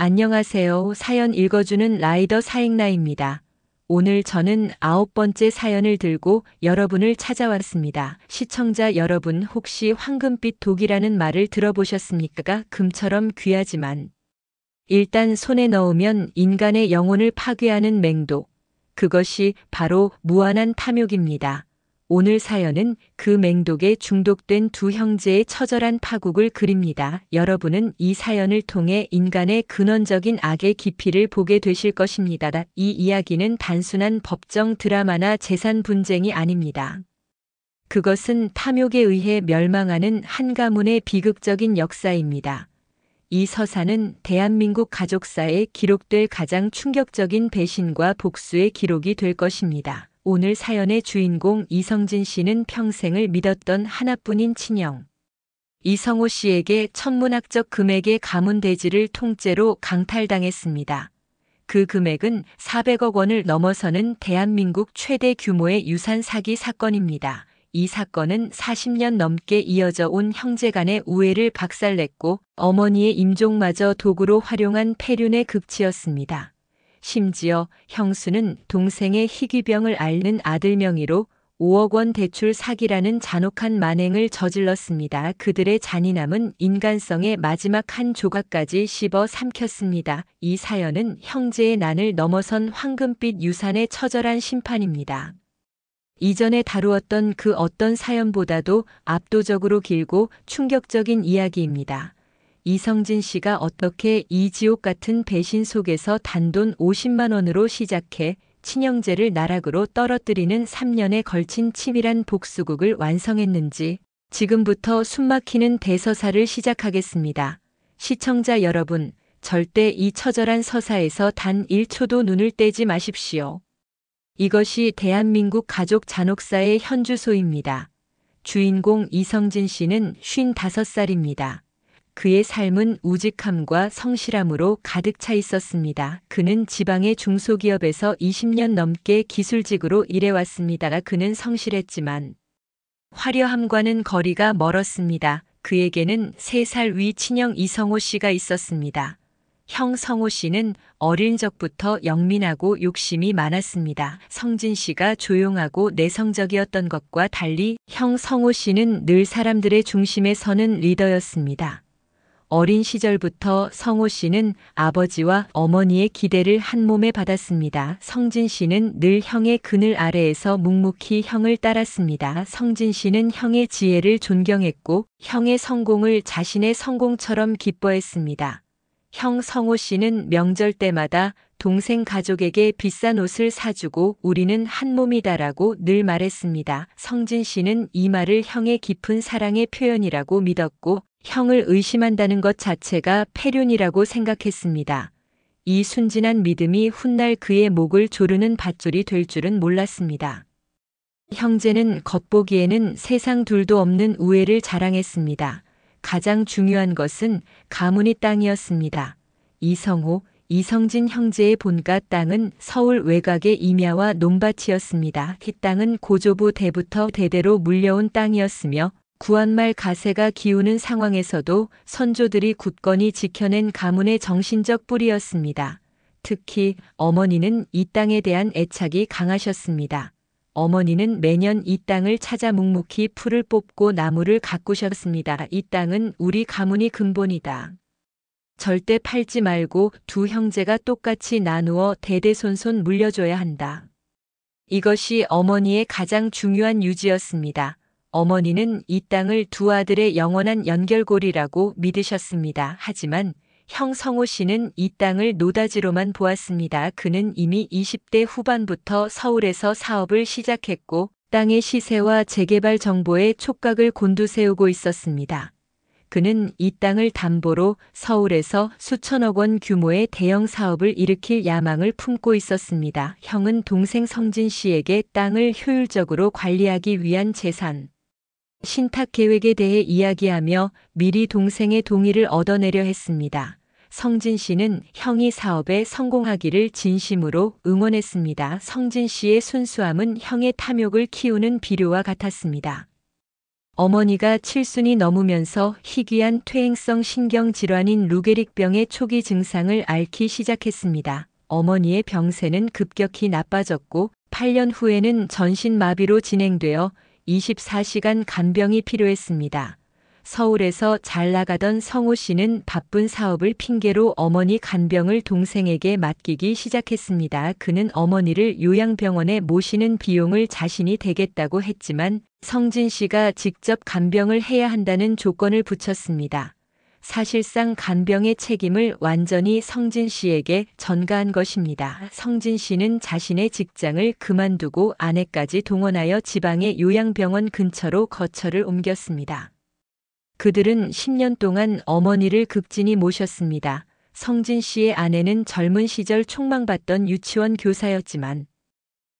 안녕하세요. 사연 읽어주는 라이더 사행나입니다. 오늘 저는 9번째 사연을 들고 여러분을 찾아왔습니다. 시청자 여러분, 혹시 황금빛 독이라는 말을 들어보셨습니까? 금처럼 귀하지만 일단 손에 넣으면 인간의 영혼을 파괴하는 맹독. 그것이 바로 무한한 탐욕입니다. 오늘 사연은 그 맹독에 중독된 두 형제의 처절한 파국을 그립니다. 여러분은 이 사연을 통해 인간의 근원적인 악의 깊이를 보게 되실 것입니다. 이 이야기는 단순한 법정 드라마나 재산 분쟁이 아닙니다. 그것은 탐욕에 의해 멸망하는 한 가문의 비극적인 역사입니다. 이 서사는 대한민국 가족사에 기록될 가장 충격적인 배신과 복수의 기록이 될 것입니다. 오늘 사연의 주인공 이성진 씨는 평생을 믿었던 하나뿐인 친형 이성호 씨에게 천문학적 금액의 가문 대지를 통째로 강탈당했습니다. 그 금액은 400억 원을 넘어서는 대한민국 최대 규모의 유산 사기 사건입니다. 이 사건은 40년 넘게 이어져 온 형제 간의 우애를 박살냈고 어머니의 임종마저 도구로 활용한 폐륜의 극치였습니다. 심지어 형수는 동생의 희귀병을 앓는 아들 명의로 5억 원 대출 사기라는 잔혹한 만행을 저질렀습니다. 그들의 잔인함은 인간성의 마지막 한 조각까지 씹어 삼켰습니다. 이 사연은 형제의 난을 넘어선 황금빛 유산의 처절한 심판입니다. 이전에 다루었던 그 어떤 사연보다도 압도적으로 길고 충격적인 이야기입니다. 이성진 씨가 어떻게 이 지옥 같은 배신 속에서 단돈 50만 원으로 시작해 친형제를 나락으로 떨어뜨리는 3년에 걸친 치밀한 복수극을 완성했는지 지금부터 숨막히는 대서사를 시작하겠습니다. 시청자 여러분, 절대 이 처절한 서사에서 단 1초도 눈을 떼지 마십시오. 이것이 대한민국 가족 잔혹사의 현주소입니다. 주인공 이성진 씨는 55살입니다. 그의 삶은 우직함과 성실함으로 가득 차 있었습니다. 그는 지방의 중소기업에서 20년 넘게 기술직으로 일해왔습니다. 그는 성실했지만 화려함과는 거리가 멀었습니다. 그에게는 3살 위 친형 이성호 씨가 있었습니다. 형 성호 씨는 어린 적부터 영민하고 욕심이 많았습니다. 성진 씨가 조용하고 내성적이었던 것과 달리 형 성호 씨는 늘 사람들의 중심에 서는 리더였습니다. 어린 시절부터 성호 씨는 아버지와 어머니의 기대를 한 몸에 받았습니다. 성진 씨는 늘 형의 그늘 아래에서 묵묵히 형을 따랐습니다. 성진 씨는 형의 지혜를 존경했고 형의 성공을 자신의 성공처럼 기뻐했습니다. 형 성호 씨는 명절 때마다 동생 가족에게 비싼 옷을 사주고 우리는 한 몸이다라고 늘 말했습니다. 성진 씨는 이 말을 형의 깊은 사랑의 표현이라고 믿었고 형을 의심한다는 것 자체가 폐륜이라고 생각했습니다. 이 순진한 믿음이 훗날 그의 목을 조르는 밧줄이 될 줄은 몰랐습니다. 형제는 겉보기에는 세상 둘도 없는 우애를 자랑했습니다. 가장 중요한 것은 가문이 땅이었습니다. 이성호, 이성진 형제의 본가 땅은 서울 외곽의 임야와 논밭이었습니다. 이 땅은 고조부 때부터 대대로 물려온 땅이었으며 구한말 가세가 기우는 상황에서도 선조들이 굳건히 지켜낸 가문의 정신적 뿌리였습니다. 특히 어머니는 이 땅에 대한 애착이 강하셨습니다. 어머니는 매년 이 땅을 찾아 묵묵히 풀을 뽑고 나무를 가꾸셨습니다. 이 땅은 우리 가문이 근본이다. 절대 팔지 말고 두 형제가 똑같이 나누어 대대손손 물려줘야 한다. 이것이 어머니의 가장 중요한 유지였습니다. 어머니는 이 땅을 두 아들의 영원한 연결고리라고 믿으셨습니다. 하지만 형 성호 씨는 이 땅을 노다지로만 보았습니다. 그는 이미 20대 후반부터 서울에서 사업을 시작했고 땅의 시세와 재개발 정보에 촉각을 곤두세우고 있었습니다. 그는 이 땅을 담보로 서울에서 수천억 원 규모의 대형 사업을 일으킬 야망을 품고 있었습니다. 형은 동생 성진 씨에게 땅을 효율적으로 관리하기 위한 재산, 신탁 계획에 대해 이야기하며 미리 동생의 동의를 얻어내려 했습니다. 성진 씨는 형이 사업에 성공하기를 진심으로 응원했습니다. 성진 씨의 순수함은 형의 탐욕을 키우는 비료와 같았습니다. 어머니가 칠순이 넘으면서 희귀한 퇴행성 신경질환인 루게릭병의 초기 증상을 앓기 시작했습니다. 어머니의 병세는 급격히 나빠졌고 8년 후에는 전신마비로 진행되어 24시간 간병이 필요했습니다. 서울에서 잘 나가던 성호 씨는 바쁜 사업을 핑계로 어머니 간병을 동생에게 맡기기 시작했습니다. 그는 어머니를 요양병원에 모시는 비용을 자신이 대겠다고 했지만 성진 씨가 직접 간병을 해야 한다는 조건을 붙였습니다. 사실상 간병의 책임을 완전히 성진 씨에게 전가한 것입니다. 성진 씨는 자신의 직장을 그만두고 아내까지 동원하여 지방의 요양병원 근처로 거처를 옮겼습니다. 그들은 10년 동안 어머니를 극진히 모셨습니다. 성진 씨의 아내는 젊은 시절 촉망받던 유치원 교사였지만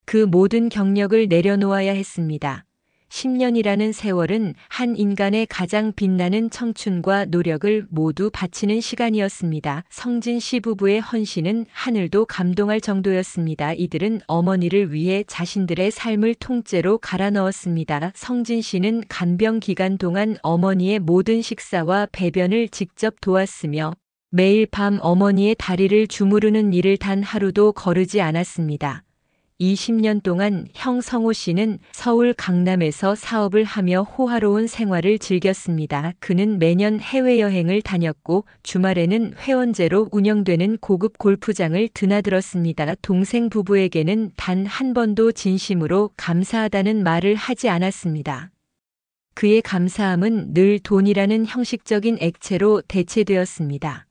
그 모든 경력을 내려놓아야 했습니다. 10년이라는 세월은 한 인간의 가장 빛나는 청춘과 노력을 모두 바치는 시간이었습니다. 성진 씨 부부의 헌신은 하늘도 감동할 정도였습니다. 이들은 어머니를 위해 자신들의 삶을 통째로 갈아 넣었습니다. 성진 씨는 간병 기간 동안 어머니의 모든 식사와 배변을 직접 도왔으며 매일 밤 어머니의 다리를 주무르는 일을 단 하루도 거르지 않았습니다. 20년 동안 형 성호 씨는 서울 강남에서 사업을 하며 호화로운 생활을 즐겼습니다. 그는 매년 해외여행을 다녔고 주말에는 회원제로 운영되는 고급 골프장을 드나들었습니다. 동생 부부에게는 단 한 번도 진심으로 감사하다는 말을 하지 않았습니다. 그의 감사함은 늘 돈이라는 형식적인 액체로 대체되었습니다.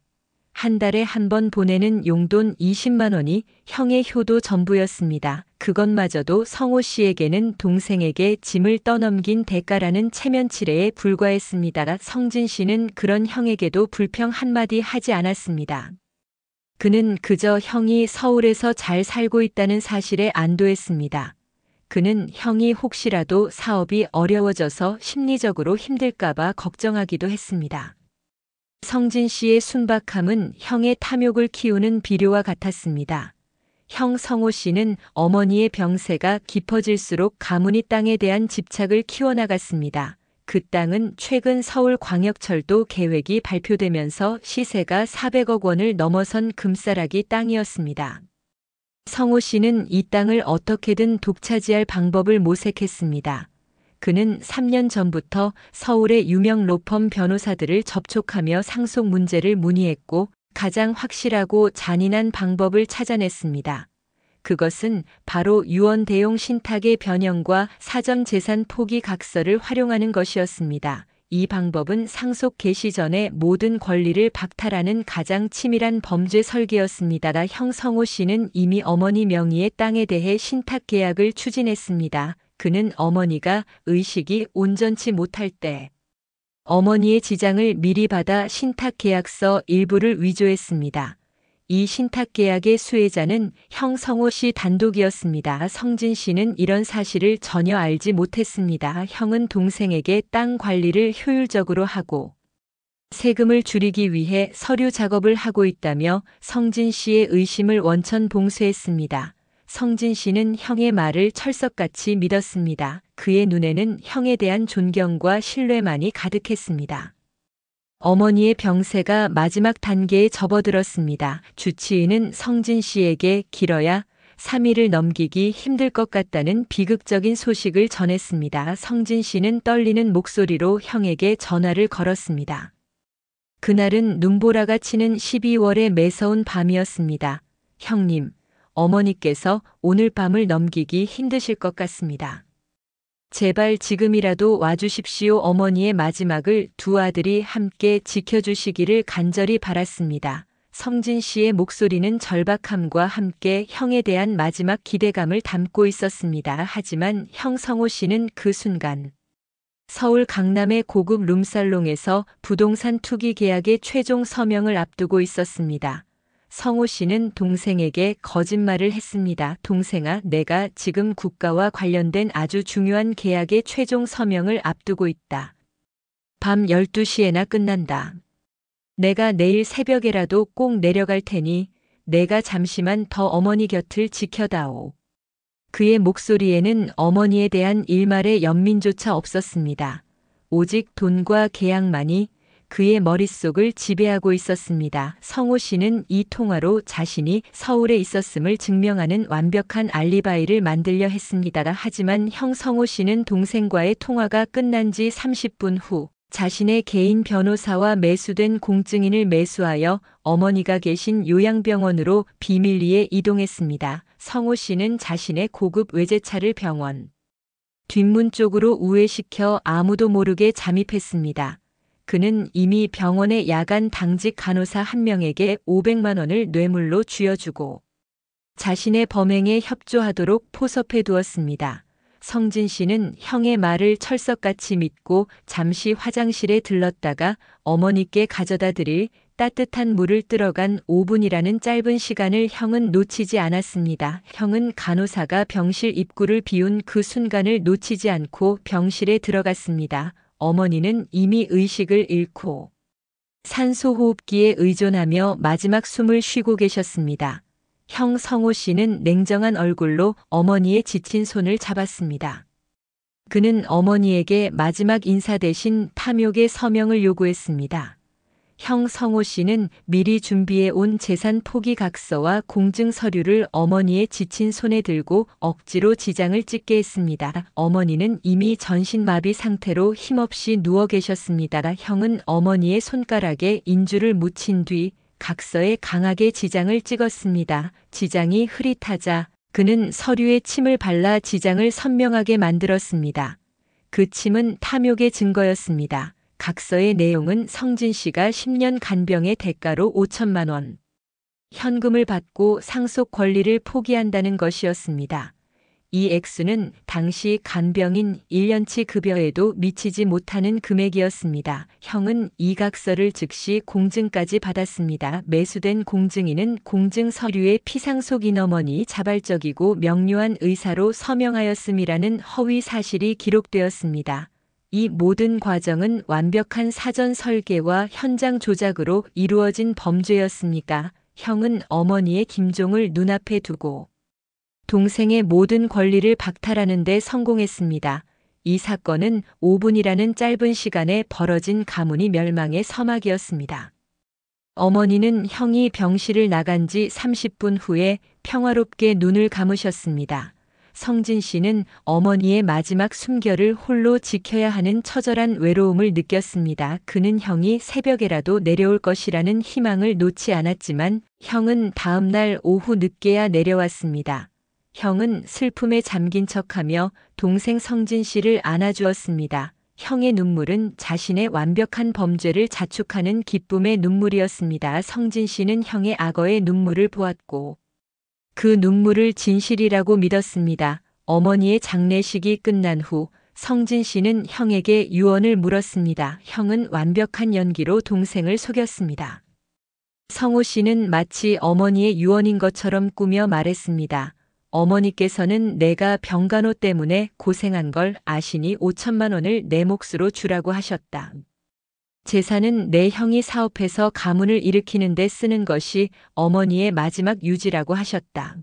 한 달에 한 번 보내는 용돈 20만 원이 형의 효도 전부였습니다. 그것마저도 성호 씨에게는 동생에게 짐을 떠넘긴 대가라는 체면치레에 불과했습니다. 성진 씨는 그런 형에게도 불평 한마디 하지 않았습니다. 그는 그저 형이 서울에서 잘 살고 있다는 사실에 안도했습니다. 그는 형이 혹시라도 사업이 어려워져서 심리적으로 힘들까봐 걱정하기도 했습니다. 성진 씨의 순박함은 형의 탐욕을 키우는 비료와 같았습니다. 형 성호 씨는 어머니의 병세가 깊어질수록 가문이 땅에 대한 집착을 키워나갔습니다. 그 땅은 최근 서울광역철도 계획이 발표되면서 시세가 400억 원을 넘어선 금싸라기 땅이었습니다. 성호 씨는 이 땅을 어떻게든 독차지할 방법을 모색했습니다. 그는 3년 전부터 서울의 유명 로펌 변호사들을 접촉하며 상속 문제를 문의했고 가장 확실하고 잔인한 방법을 찾아냈습니다. 그것은 바로 유언 대용 신탁의 변형과 사전재산 포기 각서를 활용하는 것이었습니다. 이 방법은 상속 개시 전에 모든 권리를 박탈하는 가장 치밀한 범죄 설계였습니다. 형 성호 씨는 이미 어머니 명의의 땅에 대해 신탁 계약을 추진했습니다. 그는 어머니가 의식이 온전치 못할 때 어머니의 지장을 미리 받아 신탁계약서 일부를 위조했습니다. 이 신탁계약의 수혜자는 형 성호 씨 단독이었습니다. 성진 씨는 이런 사실을 전혀 알지 못했습니다. 형은 동생에게 땅 관리를 효율적으로 하고 세금을 줄이기 위해 서류 작업을 하고 있다며 성진 씨의 의심을 원천 봉쇄했습니다. 성진 씨는 형의 말을 철석같이 믿었습니다. 그의 눈에는 형에 대한 존경과 신뢰만이 가득했습니다. 어머니의 병세가 마지막 단계에 접어들었습니다. 주치의는 성진 씨에게 길어야 3일을 넘기기 힘들 것 같다는 비극적인 소식을 전했습니다. 성진 씨는 떨리는 목소리로 형에게 전화를 걸었습니다. 그날은 눈보라가 치는 12월의 매서운 밤이었습니다. 형님, 어머니께서 오늘 밤을 넘기기 힘드실 것 같습니다. 제발 지금이라도 와주십시오. 어머니의 마지막을 두 아들이 함께 지켜주시기를 간절히 바랐습니다. 성진 씨의 목소리는 절박함과 함께 형에 대한 마지막 기대감을 담고 있었습니다. 하지만 형 성호 씨는 그 순간 서울 강남의 고급 룸살롱에서 부동산 투기 계약의 최종 서명을 앞두고 있었습니다. 성호 씨는 동생에게 거짓말을 했습니다. 동생아, 내가 지금 국가와 관련된 아주 중요한 계약의 최종 서명을 앞두고 있다. 밤 12시에나 끝난다. 내가 내일 새벽에라도 꼭 내려갈 테니 내가 잠시만 더 어머니 곁을 지켜다오. 그의 목소리에는 어머니에 대한 일말의 연민조차 없었습니다. 오직 돈과 계약만이 그의 머릿속을 지배하고 있었습니다. 성호 씨는 이 통화로 자신이 서울에 있었음을 증명하는 완벽한 알리바이를 만들려 했습니다. 하지만 형 성호 씨는 동생과의 통화가 끝난 지 30분 후 자신의 개인 변호사와 매수된 공증인을 매수하여 어머니가 계신 요양병원으로 비밀리에 이동했습니다. 성호 씨는 자신의 고급 외제차를 병원 뒷문 쪽으로 우회시켜 아무도 모르게 잠입했습니다. 그는 이미 병원의 야간 당직 간호사 한 명에게 500만 원을 뇌물로 쥐어주고 자신의 범행에 협조하도록 포섭해 두었습니다. 성진 씨는 형의 말을 철석같이 믿고 잠시 화장실에 들렀다가 어머니께 가져다 드릴 따뜻한 물을 뜨러간 5분이라는 짧은 시간을 형은 놓치지 않았습니다. 형은 간호사가 병실 입구를 비운 그 순간을 놓치지 않고 병실에 들어갔습니다. 어머니는 이미 의식을 잃고 산소호흡기에 의존하며 마지막 숨을 쉬고 계셨습니다. 형 성호 씨는 냉정한 얼굴로 어머니의 지친 손을 잡았습니다. 그는 어머니에게 마지막 인사 대신 탐욕의 서명을 요구했습니다. 형 성호 씨는 미리 준비해 온 재산 포기 각서와 공증 서류를 어머니의 지친 손에 들고 억지로 지장을 찍게 했습니다. 어머니는 이미 전신마비 상태로 힘없이 누워 계셨습니다. 형은 어머니의 손가락에 인주를 묻힌 뒤 각서에 강하게 지장을 찍었습니다. 지장이 흐릿하자 그는 서류에 침을 발라 지장을 선명하게 만들었습니다. 그 침은 탐욕의 증거였습니다. 각서의 내용은 성진 씨가 10년 간병의 대가로 5천만 원 현금을 받고 상속 권리를 포기한다는 것이었습니다. 이 액수는 당시 간병인 1년치 급여에도 미치지 못하는 금액이었습니다. 형은 이 각서를 즉시 공증까지 받았습니다. 매수된 공증인은 공증 서류에 피상속인 어머니 자발적이고 명료한 의사로 서명하였음이라는 허위 사실이 기록되었습니다. 이 모든 과정은 완벽한 사전 설계와 현장 조작으로 이루어진 범죄였습니까? 형은 어머니의 김종을 눈앞에 두고 동생의 모든 권리를 박탈하는 데 성공했습니다. 이 사건은 5분이라는 짧은 시간에 벌어진 가문이 멸망의 서막이었습니다. 어머니는 형이 병실을 나간 지 30분 후에 평화롭게 눈을 감으셨습니다. 성진 씨는 어머니의 마지막 숨결을 홀로 지켜야 하는 처절한 외로움을 느꼈습니다. 그는 형이 새벽에라도 내려올 것이라는 희망을 놓지 않았지만 형은 다음 날 오후 늦게야 내려왔습니다. 형은 슬픔에 잠긴 척하며 동생 성진 씨를 안아주었습니다. 형의 눈물은 자신의 완벽한 범죄를 자축하는 기쁨의 눈물이었습니다. 성진 씨는 형의 악어의 눈물을 보았고 그 눈물을 진실이라고 믿었습니다. 어머니의 장례식이 끝난 후 성진 씨는 형에게 유언을 물었습니다. 형은 완벽한 연기로 동생을 속였습니다. 성호 씨는 마치 어머니의 유언인 것처럼 꾸며 말했습니다. 어머니께서는 내가 병간호 때문에 고생한 걸 아시니 5천만 원을 내 몫으로 주라고 하셨다. 재산은 내 형이 사업해서 가문을 일으키는 데 쓰는 것이 어머니의 마지막 유지라고 하셨다.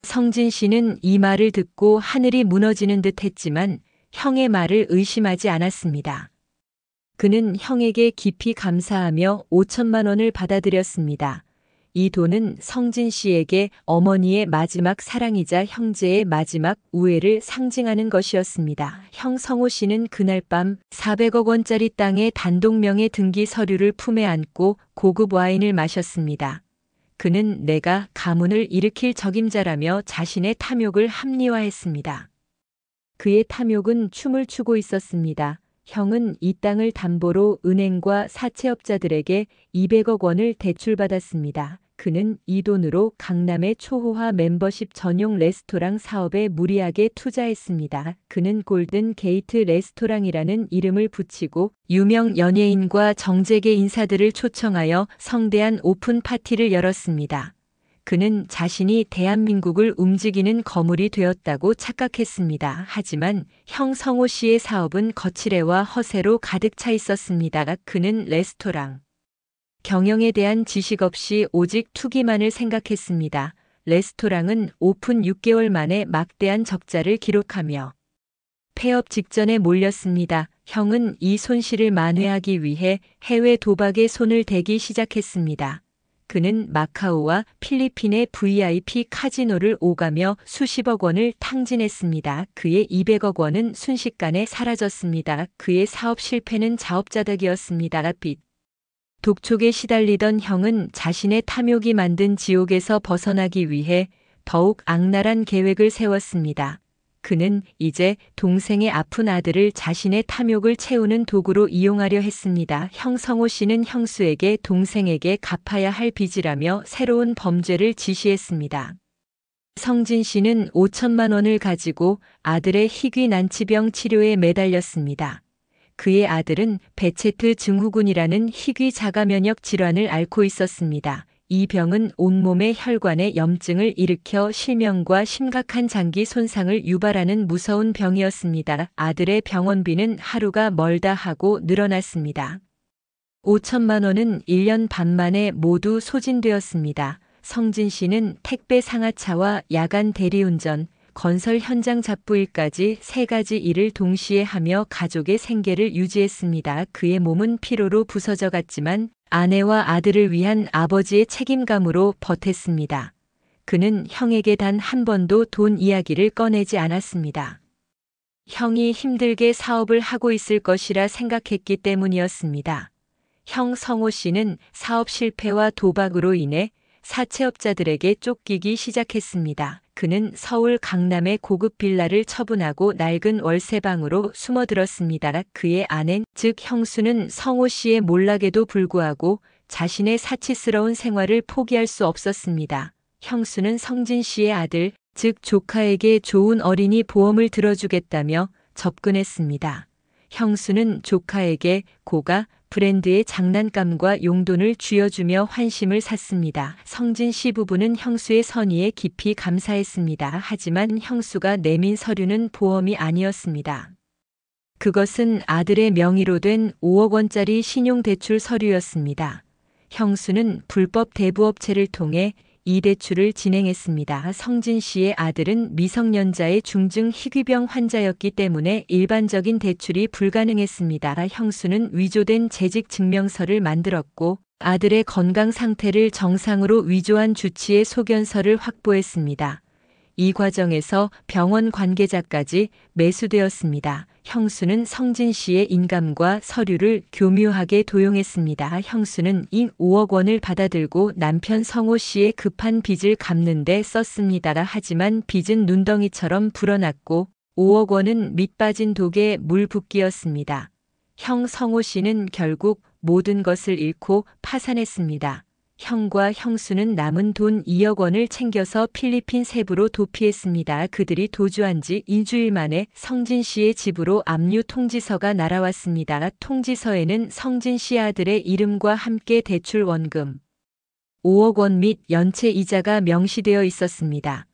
성진 씨는 이 말을 듣고 하늘이 무너지는 듯 했지만 형의 말을 의심하지 않았습니다. 그는 형에게 깊이 감사하며 5천만 원을 받아들였습니다. 이 돈은 성진 씨에게 어머니의 마지막 사랑이자 형제의 마지막 우애를 상징하는 것이었습니다. 형 성호 씨는 그날 밤 400억 원짜리 땅의 단독 명의 등기 서류를 품에 안고 고급 와인을 마셨습니다. 그는 내가 가문을 일으킬 적임자라며 자신의 탐욕을 합리화했습니다. 그의 탐욕은 춤을 추고 있었습니다. 형은 이 땅을 담보로 은행과 사채업자들에게 200억 원을 대출받았습니다. 그는 이 돈으로 강남의 초호화 멤버십 전용 레스토랑 사업에 무리하게 투자했습니다. 그는 골든 게이트 레스토랑이라는 이름을 붙이고 유명 연예인과 정재계 인사들을 초청하여 성대한 오픈 파티를 열었습니다. 그는 자신이 대한민국을 움직이는 거물이 되었다고 착각했습니다. 하지만 형 성호 씨의 사업은 거칠애와 허세로 가득 차 있었습니다. 그는 레스토랑 경영에 대한 지식 없이 오직 투기만을 생각했습니다. 레스토랑은 오픈 6개월 만에 막대한 적자를 기록하며 폐업 직전에 몰렸습니다. 형은 이 손실을 만회하기 위해 해외 도박에 손을 대기 시작했습니다. 그는 마카오와 필리핀의 VIP 카지노를 오가며 수십억 원을 탕진했습니다. 그의 200억 원은 순식간에 사라졌습니다. 그의 사업 실패는 자업자득이었습니다. 빚, 독촉에 시달리던 형은 자신의 탐욕이 만든 지옥에서 벗어나기 위해 더욱 악랄한 계획을 세웠습니다. 그는 이제 동생의 아픈 아들을 자신의 탐욕을 채우는 도구로 이용하려 했습니다. 형 성호 씨는 형수에게 동생에게 갚아야 할 빚이라며 새로운 범죄를 지시했습니다. 성진 씨는 5천만 원을 가지고 아들의 희귀 난치병 치료에 매달렸습니다. 그의 아들은 베체트 증후군이라는 희귀 자가면역 질환을 앓고 있었습니다. 이 병은 온몸의 혈관에 염증을 일으켜 실명과 심각한 장기 손상을 유발하는 무서운 병이었습니다. 아들의 병원비는 하루가 멀다 하고 늘어났습니다. 5천만 원은 1년 반 만에 모두 소진되었습니다. 성진 씨는 택배 상하차와 야간 대리운전, 건설 현장 잡부일까지 3가지 일을 동시에 하며 가족의 생계를 유지했습니다. 그의 몸은 피로로 부서져 갔지만 아내와 아들을 위한 아버지의 책임감으로 버텼습니다. 그는 형에게 단 한 번도 돈 이야기를 꺼내지 않았습니다. 형이 힘들게 사업을 하고 있을 것이라 생각했기 때문이었습니다. 형 성호 씨는 사업 실패와 도박으로 인해 사채업자들에게 쫓기기 시작했습니다. 그는 서울 강남의 고급 빌라를 처분하고 낡은 월세방으로 숨어들었습니다. 그의 아내, 즉 형수는 성호 씨의 몰락에도 불구하고 자신의 사치스러운 생활을 포기할 수 없었습니다. 형수는 성진 씨의 아들, 즉 조카에게 좋은 어린이 보험을 들어주겠다며 접근했습니다. 형수는 조카에게 고가 브랜드의 장난감과 용돈을 쥐어주며 환심을 샀습니다. 성진 씨 부부는 형수의 선의에 깊이 감사했습니다. 하지만 형수가 내민 서류는 보험이 아니었습니다. 그것은 아들의 명의로 된 5억 원짜리 신용대출 서류였습니다. 형수는 불법 대부업체를 통해 이 대출을 진행했습니다. 성진 씨의 아들은 미성년자의 중증 희귀병 환자였기 때문에 일반적인 대출이 불가능했습니다. 형수는 위조된 재직 증명서를 만들었고 아들의 건강 상태를 정상으로 위조한 주치의 소견서를 확보했습니다. 이 과정에서 병원 관계자까지 매수되었습니다. 형수는 성진 씨의 인감과 서류를 교묘하게 도용했습니다. 형수는 이 5억 원을 받아들고 남편 성호 씨의 급한 빚을 갚는 데 썼습니다. 하지만 빚은 눈덩이처럼 불어났고 5억 원은 밑빠진 독에 물 붓기였습니다. 형 성호 씨는 결국 모든 것을 잃고 파산했습니다. 형과 형수는 남은 돈 2억 원을 챙겨서 필리핀 세부로 도피했습니다. 그들이 도주한 지 일주일 만에 성진 씨의 집으로 압류 통지서가 날아왔습니다. 통지서에는 성진 씨 아들의 이름과 함께 대출 원금 5억 원 및 연체 이자가 명시되어 있었습니다.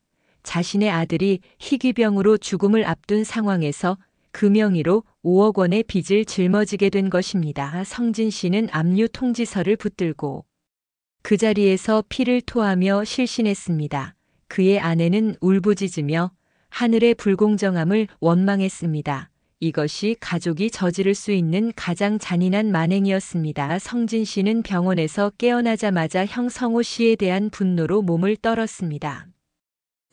자신의 아들이 희귀병으로 죽음을 앞둔 상황에서 그 명의로 5억 원의 빚을 짊어지게 된 것입니다. 성진 씨는 압류 통지서를 붙들고 그 자리에서 피를 토하며 실신했습니다. 그의 아내는 울부짖으며 하늘의 불공정함을 원망했습니다. 이것이 가족이 저지를 수 있는 가장 잔인한 만행이었습니다. 성진 씨는 병원에서 깨어나자마자 형 성호 씨에 대한 분노로 몸을 떨었습니다.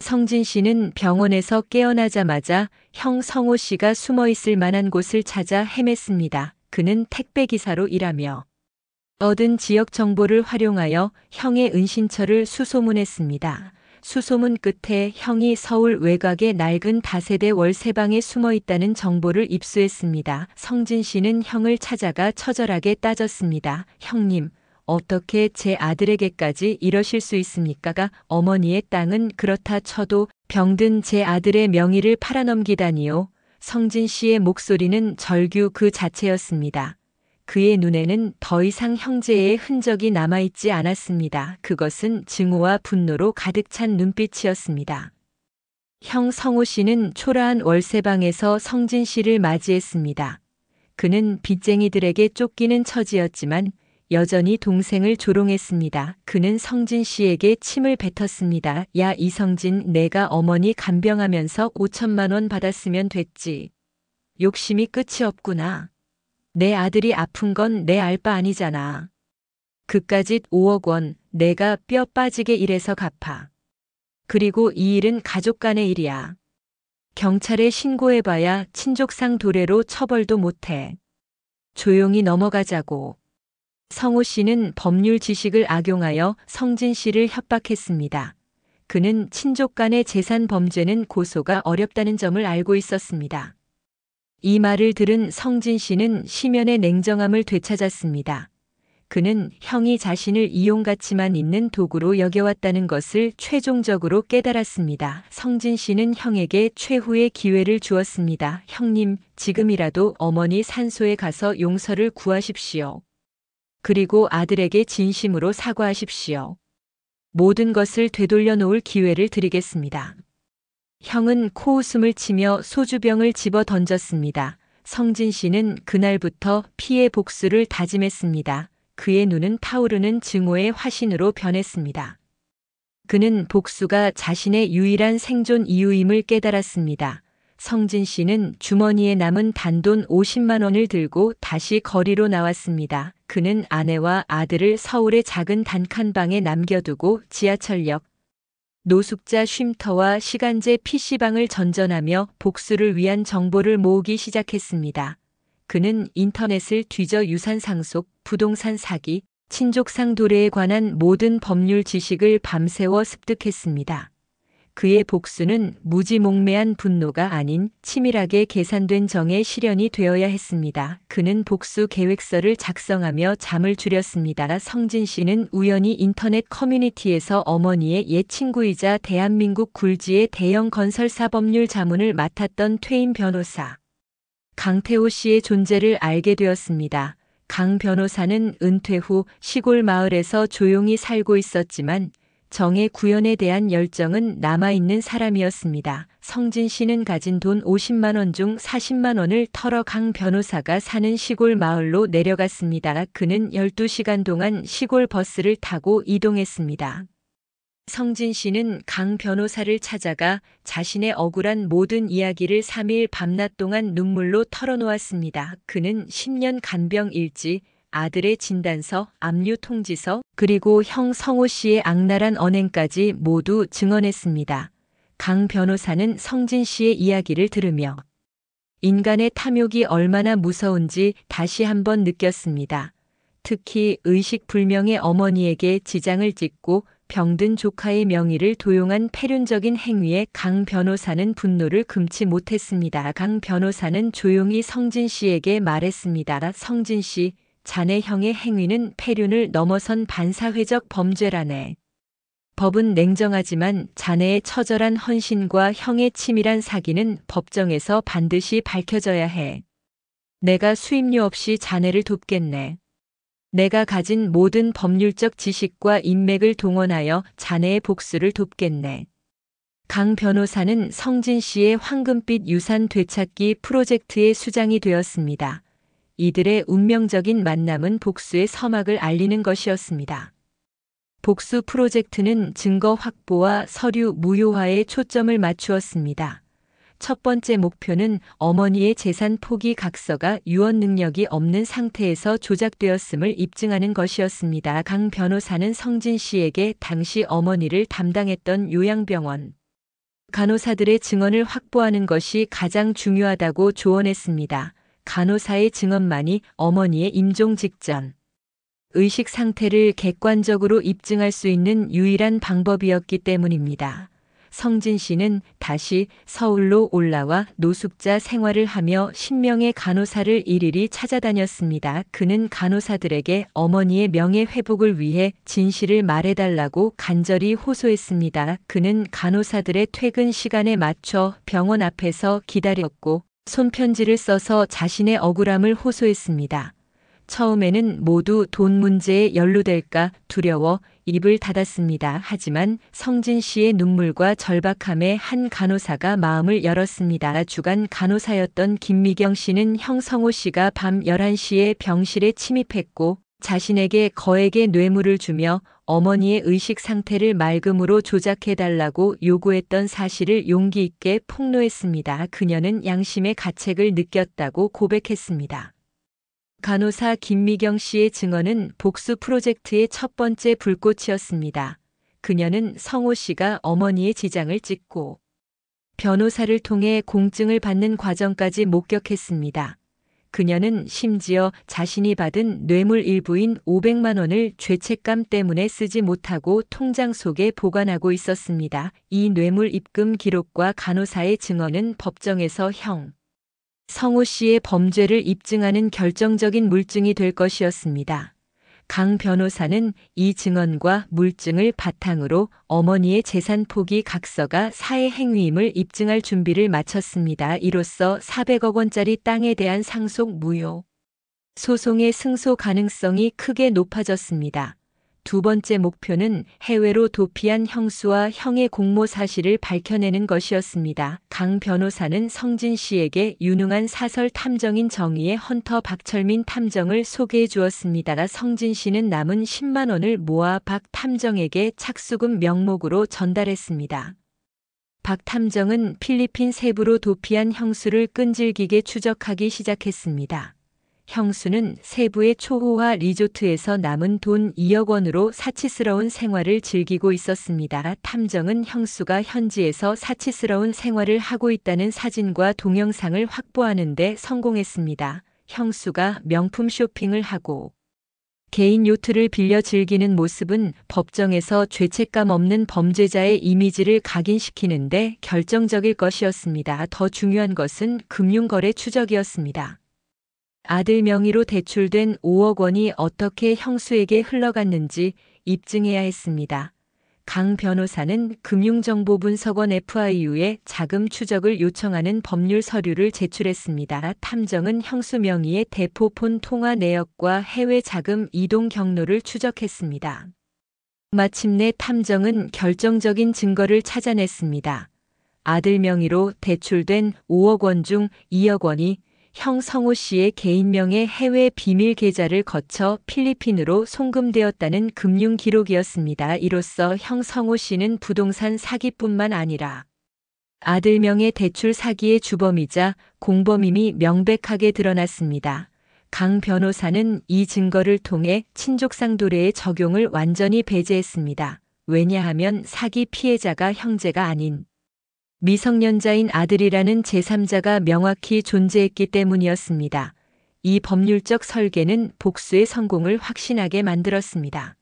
성진 씨는 병원에서 깨어나자마자 형 성호 씨가 숨어 있을 만한 곳을 찾아 헤맸습니다. 그는 택배기사로 일하며 얻은 지역 정보를 활용하여 형의 은신처를 수소문했습니다. 수소문 끝에 형이 서울 외곽의 낡은 다세대 월세방에 숨어 있다는 정보를 입수했습니다. 성진 씨는 형을 찾아가 처절하게 따졌습니다. 형님, 어떻게 제 아들에게까지 이러실 수 있습니까? 어머니의 땅은 그렇다 쳐도 병든 제 아들의 명의를 팔아넘기다니요. 성진 씨의 목소리는 절규 그 자체였습니다. 그의 눈에는 더 이상 형제의 흔적이 남아있지 않았습니다. 그것은 증오와 분노로 가득 찬 눈빛이었습니다. 형 성호 씨는 초라한 월세방에서 성진 씨를 맞이했습니다. 그는 빚쟁이들에게 쫓기는 처지였지만 여전히 동생을 조롱했습니다. 그는 성진 씨에게 침을 뱉었습니다. 야 이성진, 내가 어머니 간병하면서 5천만 원 받았으면 됐지. 욕심이 끝이 없구나. 내 아들이 아픈 건 내 알 바 아니잖아. 그까짓 5억 원 내가 뼈 빠지게 일해서 갚아. 그리고 이 일은 가족 간의 일이야. 경찰에 신고해봐야 친족상 도래로 처벌도 못해. 조용히 넘어가자고. 성호 씨는 법률 지식을 악용하여 성진 씨를 협박했습니다. 그는 친족 간의 재산 범죄는 고소가 어렵다는 점을 알고 있었습니다. 이 말을 들은 성진 씨는 심연의 냉정함을 되찾았습니다. 그는 형이 자신을 이용가치만 있는 도구로 여겨왔다는 것을 최종적으로 깨달았습니다. 성진 씨는 형에게 최후의 기회를 주었습니다. 형님, 지금이라도 어머니 산소에 가서 용서를 구하십시오. 그리고 아들에게 진심으로 사과하십시오. 모든 것을 되돌려 놓을 기회를 드리겠습니다. 형은 코웃음을 치며 소주병을 집어 던졌습니다. 성진 씨는 그날부터 피해 복수를 다짐했습니다. 그의 눈은 타오르는 증오의 화신으로 변했습니다. 그는 복수가 자신의 유일한 생존 이유임을 깨달았습니다. 성진 씨는 주머니에 남은 단돈 50만 원을 들고 다시 거리로 나왔습니다. 그는 아내와 아들을 서울의 작은 단칸방에 남겨두고 지하철역, 노숙자 쉼터와 시간제 PC방을 전전하며 복수를 위한 정보를 모으기 시작했습니다. 그는 인터넷을 뒤져 유산 상속, 부동산 사기, 친족상 도래에 관한 모든 법률 지식을 밤새워 습득했습니다. 그의 복수는 무지몽매한 분노가 아닌 치밀하게 계산된 정의 실현이 되어야 했습니다. 그는 복수 계획서를 작성하며 잠을 줄였습니다. 성진 씨는 우연히 인터넷 커뮤니티에서 어머니의 옛 친구이자 대한민국 굴지의 대형 건설사 법률 자문을 맡았던 퇴임 변호사 강태호 씨의 존재를 알게 되었습니다. 강 변호사는 은퇴 후 시골 마을에서 조용히 살고 있었지만 정의 구현에 대한 열정은 남아있는 사람이었습니다. 성진 씨는 가진 돈 50만 원 중 40만 원을 털어 강 변호사가 사는 시골 마을로 내려갔습니다. 그는 12시간 동안 시골 버스를 타고 이동했습니다. 성진 씨는 강 변호사를 찾아가 자신의 억울한 모든 이야기를 3일 밤낮 동안 눈물로 털어놓았습니다. 그는 10년 간병 일지, 아들의 진단서, 압류 통지서, 그리고 형 성호 씨의 악랄한 언행까지 모두 증언했습니다. 강 변호사는 성진 씨의 이야기를 들으며 인간의 탐욕이 얼마나 무서운지 다시 한번 느꼈습니다. 특히 의식불명의 어머니에게 지장을 찢고 병든 조카의 명의를 도용한 패륜적인 행위에 강 변호사는 분노를 금치 못했습니다. 강 변호사는 조용히 성진 씨에게 말했습니다. 성진 씨, 자네 형의 행위는 패륜을 넘어선 반사회적 범죄라네. 법은 냉정하지만 자네의 처절한 헌신과 형의 치밀한 사기는 법정에서 반드시 밝혀져야 해. 내가 수임료 없이 자네를 돕겠네. 내가 가진 모든 법률적 지식과 인맥을 동원하여 자네의 복수를 돕겠네. 강 변호사는 성진 씨의 황금빛 유산 되찾기 프로젝트의 수장이 되었습니다. 이들의 운명적인 만남은 복수의 서막을 알리는 것이었습니다. 복수 프로젝트는 증거 확보와 서류 무효화에 초점을 맞추었습니다. 첫 번째 목표는 어머니의 재산 포기 각서가 유언 능력이 없는 상태에서 조작되었음을 입증하는 것이었습니다. 강 변호사는 성진 씨에게 당시 어머니를 담당했던 요양병원 간호사들의 증언을 확보하는 것이 가장 중요하다고 조언했습니다. 간호사의 증언만이 어머니의 임종 직전 의식 상태를 객관적으로 입증할 수 있는 유일한 방법이었기 때문입니다. 성진 씨는 다시 서울로 올라와 노숙자 생활을 하며 10명의 간호사를 일일이 찾아다녔습니다. 그는 간호사들에게 어머니의 명예 회복을 위해 진실을 말해달라고 간절히 호소했습니다. 그는 간호사들의 퇴근 시간에 맞춰 병원 앞에서 기다렸고 손편지를 써서 자신의 억울함을 호소했습니다. 처음에는 모두 돈 문제에 연루될까 두려워 입을 닫았습니다. 하지만 성진 씨의 눈물과 절박함에 한 간호사가 마음을 열었습니다. 주간 간호사였던 김미경 씨는 형 성호 씨가 밤 11시에 병실에 침입했고 자신에게 거액의 뇌물을 주며 어머니의 의식 상태를 맑음으로 조작해달라고 요구했던 사실을 용기 있게 폭로했습니다. 그녀는 양심의 가책을 느꼈다고 고백했습니다. 간호사 김미경 씨의 증언은 복수 프로젝트의 첫 번째 불꽃이었습니다. 그녀는 성호 씨가 어머니의 지장을 찍고 변호사를 통해 공증을 받는 과정까지 목격했습니다. 그녀는 심지어 자신이 받은 뇌물 일부인 500만 원을 죄책감 때문에 쓰지 못하고 통장 속에 보관하고 있었습니다. 이 뇌물 입금 기록과 간호사의 증언은 법정에서 성호 씨의 범죄를 입증하는 결정적인 물증이 될 것이었습니다. 강 변호사는 이 증언과 물증을 바탕으로 어머니의 재산 포기 각서가 사회 행위임을 입증할 준비를 마쳤습니다. 이로써 400억 원짜리 땅에 대한 상속 무효 소송의 승소 가능성이 크게 높아졌습니다. 두 번째 목표는 해외로 도피한 형수와 형의 공모 사실을 밝혀내는 것이었습니다. 강 변호사는 성진 씨에게 유능한 사설 탐정인 정의의 헌터 박철민 탐정을 소개해 주었습니다. 성진 씨는 남은 10만 원을 모아 박 탐정에게 착수금 명목으로 전달했습니다. 박 탐정은 필리핀 세부로 도피한 형수를 끈질기게 추적하기 시작했습니다. 형수는 세부의 초호화 리조트에서 남은 돈 2억 원으로 사치스러운 생활을 즐기고 있었습니다. 탐정은 형수가 현지에서 사치스러운 생활을 하고 있다는 사진과 동영상을 확보하는 데 성공했습니다. 형수가 명품 쇼핑을 하고 개인 요트를 빌려 즐기는 모습은 법정에서 죄책감 없는 범죄자의 이미지를 각인시키는데 결정적일 것이었습니다. 더 중요한 것은 금융거래 추적이었습니다. 아들 명의로 대출된 5억 원이 어떻게 형수에게 흘러갔는지 입증해야 했습니다. 강 변호사는 금융정보분석원 FIU에 자금 추적을 요청하는 법률 서류를 제출했습니다. 탐정은 형수 명의의 대포폰 통화 내역과 해외 자금 이동 경로를 추적했습니다. 마침내 탐정은 결정적인 증거를 찾아냈습니다. 아들 명의로 대출된 5억 원 중 2억 원이 형 성호 씨의 개인명의 해외 비밀 계좌를 거쳐 필리핀으로 송금되었다는 금융 기록이었습니다. 이로써 형 성호 씨는 부동산 사기뿐만 아니라 아들 명의 대출 사기의 주범이자 공범임이 명백하게 드러났습니다. 강 변호사는 이 증거를 통해 친족상도례의 적용을 완전히 배제했습니다. 왜냐하면 사기 피해자가 형제가 아닌 미성년자인 아들이라는 제3자가 명확히 존재했기 때문이었습니다. 이 법률적 설계는 복수의 성공을 확신하게 만들었습니다.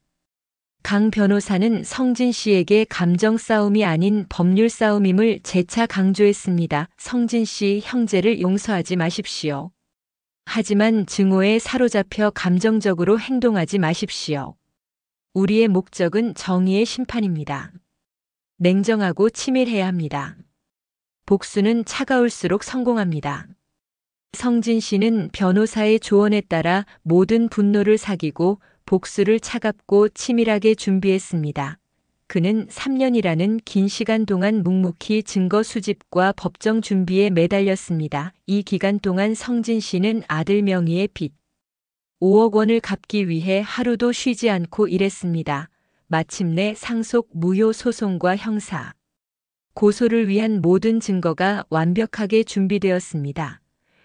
강 변호사는 성진 씨에게 감정 싸움이 아닌 법률 싸움임을 재차 강조했습니다. 성진 씨 형제를 용서하지 마십시오. 하지만 증오에 사로잡혀 감정적으로 행동하지 마십시오. 우리의 목적은 정의의 심판입니다. 냉정하고 치밀해야 합니다. 복수는 차가울수록 성공합니다. 성진 씨는 변호사의 조언에 따라 모든 분노를 사귀고 복수를 차갑고 치밀하게 준비했습니다. 그는 3년이라는 긴 시간 동안 묵묵히 증거 수집과 법정 준비에 매달렸습니다. 이 기간 동안 성진 씨는 아들 명의의 빚 5억 원을 갚기 위해 하루도 쉬지 않고 일했습니다. 마침내 상속 무효 소송과 형사 고소를 위한 모든 증거가 완벽하게 준비되었습니다.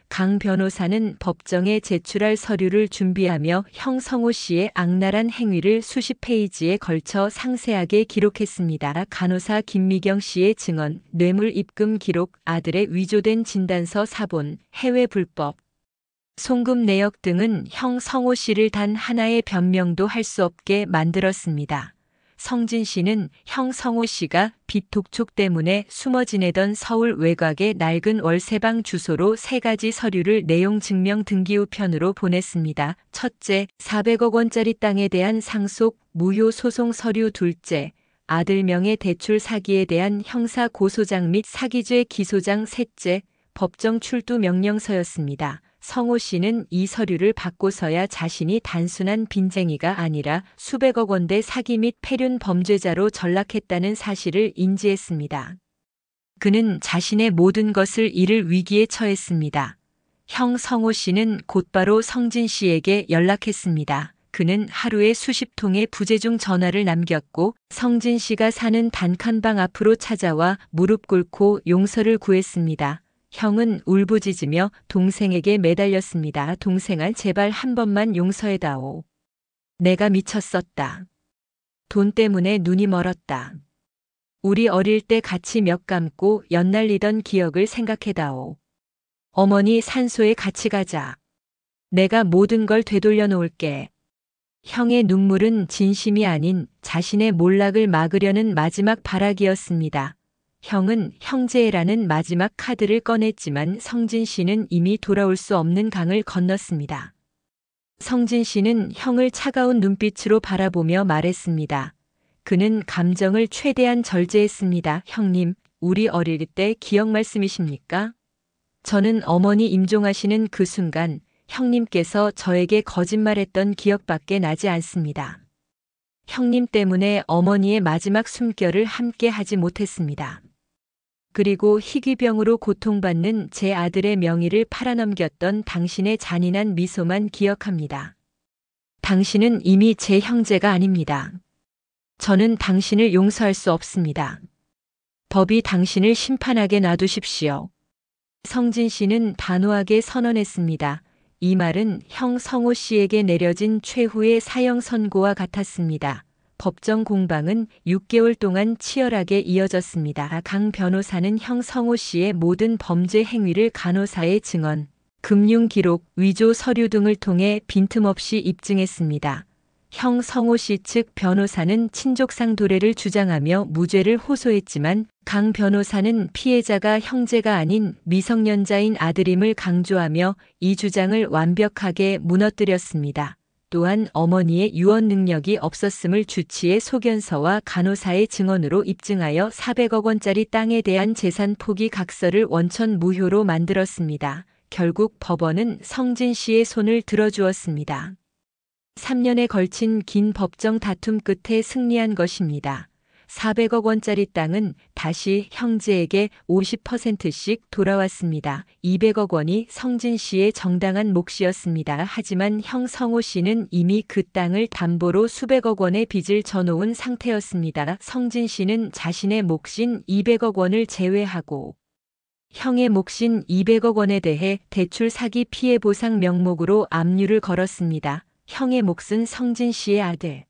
강 변호사는 법정에 제출할 서류를 준비하며 형 성호 씨의 악랄한 행위를 수십 페이지에 걸쳐 상세하게 기록했습니다. 간호사 김미경 씨의 증언, 뇌물 입금 기록, 아들의 위조된 진단서 사본, 해외 불법 송금 내역 등은 형 성호 씨를 단 하나의 변명도 할 수 없게 만들었습니다. 성진 씨는 형 성호 씨가 빚 독촉 때문에 숨어 지내던 서울 외곽의 낡은 월세방 주소로 3가지 서류를 내용 증명 등기 우편으로 보냈습니다. 첫째, 400억 원짜리 땅에 대한 상속 무효 소송 서류. 둘째, 아들 명의 대출 사기에 대한 형사 고소장 및 사기죄 기소장. 셋째, 법정 출두 명령서였습니다. 성호 씨는 이 서류를 받고서야 자신이 단순한 빈쟁이가 아니라 수백억 원대 사기 및 폐륜 범죄자로 전락했다는 사실을 인지했습니다. 그는 자신의 모든 것을 잃을 위기에 처했습니다. 형 성호 씨는 곧바로 성진 씨에게 연락했습니다. 그는 하루에 수십 통의 부재중 전화를 남겼고 성진 씨가 사는 단칸방 앞으로 찾아와 무릎 꿇고 용서를 구했습니다. 형은 울부짖으며 동생에게 매달렸습니다. 동생아, 제발 한 번만 용서해다오. 내가 미쳤었다. 돈 때문에 눈이 멀었다. 우리 어릴 때 같이 멱 감고 연날리던 기억을 생각해다오. 어머니 산소에 같이 가자. 내가 모든 걸 되돌려 놓을게. 형의 눈물은 진심이 아닌 자신의 몰락을 막으려는 마지막 발악이었습니다. 형은 형제라는 마지막 카드를 꺼냈지만 성진 씨는 이미 돌아올 수 없는 강을 건넜습니다. 성진 씨는 형을 차가운 눈빛으로 바라보며 말했습니다. 그는 감정을 최대한 절제했습니다. 형님, 우리 어릴 때 기억 말씀이십니까? 저는 어머니 임종하시는 그 순간 형님께서 저에게 거짓말했던 기억밖에 나지 않습니다. 형님 때문에 어머니의 마지막 숨결을 함께 하지 못했습니다. 그리고 희귀병으로 고통받는 제 아들의 명의를 팔아넘겼던 당신의 잔인한 미소만 기억합니다. 당신은 이미 제 형제가 아닙니다. 저는 당신을 용서할 수 없습니다. 법이 당신을 심판하게 놔두십시오. 성진 씨는 단호하게 선언했습니다. 이 말은 형 성호 씨에게 내려진 최후의 사형 선고와 같았습니다. 법정 공방은 6개월 동안 치열하게 이어졌습니다. 강 변호사는 형 성호 씨의 모든 범죄 행위를 간호사의 증언, 금융 기록, 위조 서류 등을 통해 빈틈없이 입증했습니다. 형 성호 씨 측 변호사는 친족상 도래를 주장하며 무죄를 호소했지만 강 변호사는 피해자가 형제가 아닌 미성년자인 아들임을 강조하며 이 주장을 완벽하게 무너뜨렸습니다. 또한 어머니의 유언 능력이 없었음을 주치의 소견서와 간호사의 증언으로 입증하여 400억 원짜리 땅에 대한 재산 포기 각서를 원천 무효로 만들었습니다. 결국 법원은 성진 씨의 손을 들어주었습니다. 3년에 걸친 긴 법정 다툼 끝에 승리한 것입니다. 400억 원짜리 땅은 다시 형제에게 50%씩 돌아왔습니다. 200억 원이 성진 씨의 정당한 몫이었습니다. 하지만 형 성호 씨는 이미 그 땅을 담보로 수백억 원의 빚을 져놓은 상태였습니다. 성진 씨는 자신의 몫인 200억 원을 제외하고 형의 몫인 200억 원에 대해 대출 사기 피해 보상 명목으로 압류를 걸었습니다. 형의 몫은 성진 씨의 아들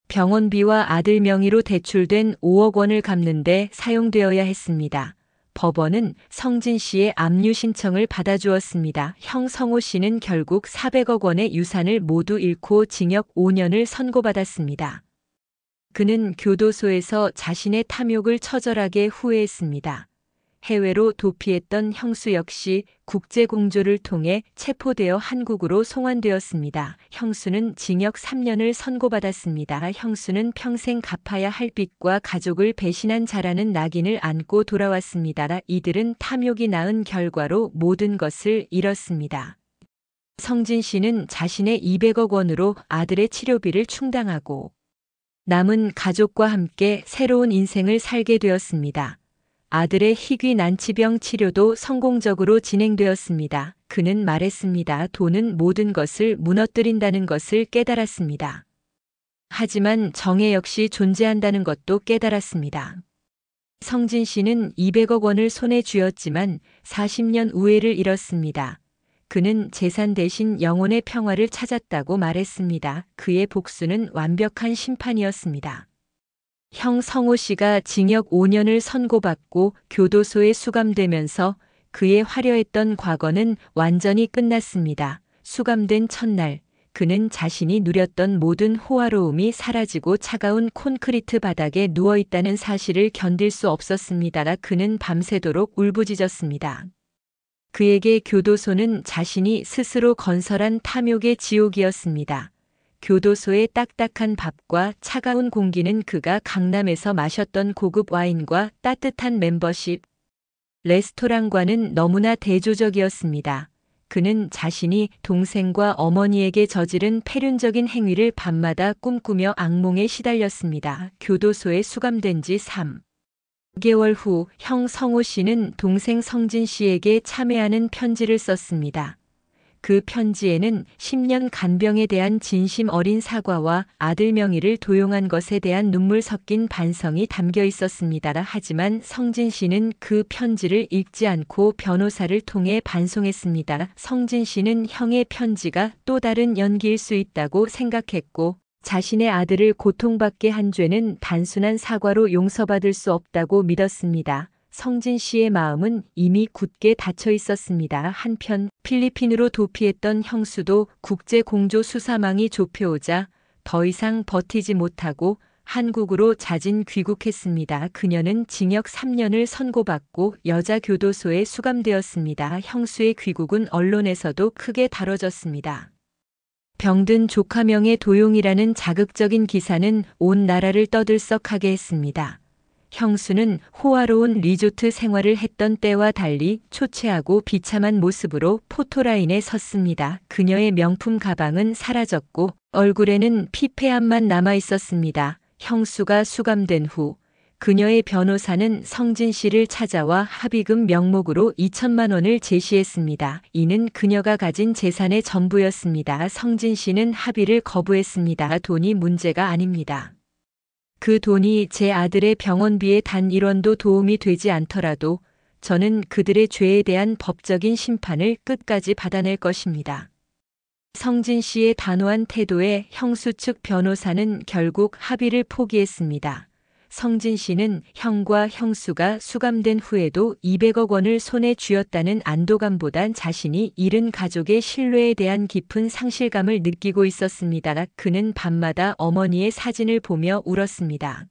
병원비와 아들 명의로 대출된 5억 원을 갚는 데 사용되어야 했습니다. 법원은 성진 씨의 압류 신청을 받아주었습니다. 형 성호 씨는 결국 400억 원의 유산을 모두 잃고 징역 5년을 선고받았습니다. 그는 교도소에서 자신의 탐욕을 처절하게 후회했습니다. 해외로 도피했던 형수 역시 국제공조를 통해 체포되어 한국으로 송환되었습니다. 형수는 징역 3년을 선고받았습니다. 형수는 평생 갚아야 할 빚과 가족을 배신한 자라는 낙인을 안고 돌아왔습니다. 이들은 탐욕이 낳은 결과로 모든 것을 잃었습니다. 성진 씨는 자신의 200억 원으로 아들의 치료비를 충당하고 남은 가족과 함께 새로운 인생을 살게 되었습니다. 아들의 희귀 난치병 치료도 성공적으로 진행되었습니다. 그는 말했습니다. 돈은 모든 것을 무너뜨린다는 것을 깨달았습니다. 하지만 정의 역시 존재한다는 것도 깨달았습니다. 성진 씨는 200억 원을 손에 쥐었지만 40년 우애를 잃었습니다. 그는 재산 대신 영혼의 평화를 찾았다고 말했습니다. 그의 복수는 완벽한 심판이었습니다. 형 성호 씨가 징역 5년을 선고받고 교도소에 수감되면서 그의 화려했던 과거는 완전히 끝났습니다. 수감된 첫날, 그는 자신이 누렸던 모든 호화로움이 사라지고 차가운 콘크리트 바닥에 누워있다는 사실을 견딜 수 없었습니다. 그는 밤새도록 울부짖었습니다. 그에게 교도소는 자신이 스스로 건설한 탐욕의 지옥이었습니다. 교도소의 딱딱한 밥과 차가운 공기는 그가 강남에서 마셨던 고급 와인과 따뜻한 멤버십 레스토랑과는 너무나 대조적이었습니다. 그는 자신이 동생과 어머니에게 저지른 패륜적인 행위를 밤마다 꿈꾸며 악몽에 시달렸습니다. 교도소에 수감된 지 3개월 후 형 성호 씨는 동생 성진 씨에게 참회하는 편지를 썼습니다. 그 편지에는 10년 간병에 대한 진심 어린 사과와 아들 명의를 도용한 것에 대한 눈물 섞인 반성이 담겨 있었습니다. 하지만 성진 씨는 그 편지를 읽지 않고 변호사를 통해 반송했습니다. 성진 씨는 형의 편지가 또 다른 연기일 수 있다고 생각했고, 자신의 아들을 고통받게 한 죄는 단순한 사과로 용서받을 수 없다고 믿었습니다. 성진 씨의 마음은 이미 굳게 닫혀 있었습니다. 한편 필리핀으로 도피했던 형수도 국제 공조 수사망이 좁혀오자 더 이상 버티지 못하고 한국으로 자진 귀국했습니다. 그녀는 징역 3년을 선고받고 여자교도소에 수감되었습니다. 형수의 귀국은 언론에서도 크게 다뤄졌습니다. 병든 조카명의 도용이라는 자극적인 기사는 온 나라를 떠들썩하게 했습니다. 형수는 호화로운 리조트 생활을 했던 때와 달리 초췌하고 비참한 모습으로 포토라인에 섰습니다. 그녀의 명품 가방은 사라졌고 얼굴에는 피폐함만 남아 있었습니다. 형수가 수감된 후 그녀의 변호사는 성진 씨를 찾아와 합의금 명목으로 2천만 원을 제시했습니다. 이는 그녀가 가진 재산의 전부였습니다. 성진 씨는 합의를 거부했습니다. 돈이 문제가 아닙니다. 그 돈이 제 아들의 병원비에 단 1원도 도움이 되지 않더라도 저는 그들의 죄에 대한 법적인 심판을 끝까지 받아낼 것입니다. 성진 씨의 단호한 태도에 형수 측 변호사는 결국 합의를 포기했습니다. 성진 씨는 형과 형수가 수감된 후에도 200억 원을 손에 쥐었다는 안도감보단 자신이 잃은 가족의 신뢰에 대한 깊은 상실감을 느끼고 있었습니다. 그는 밤마다 어머니의 사진을 보며 울었습니다.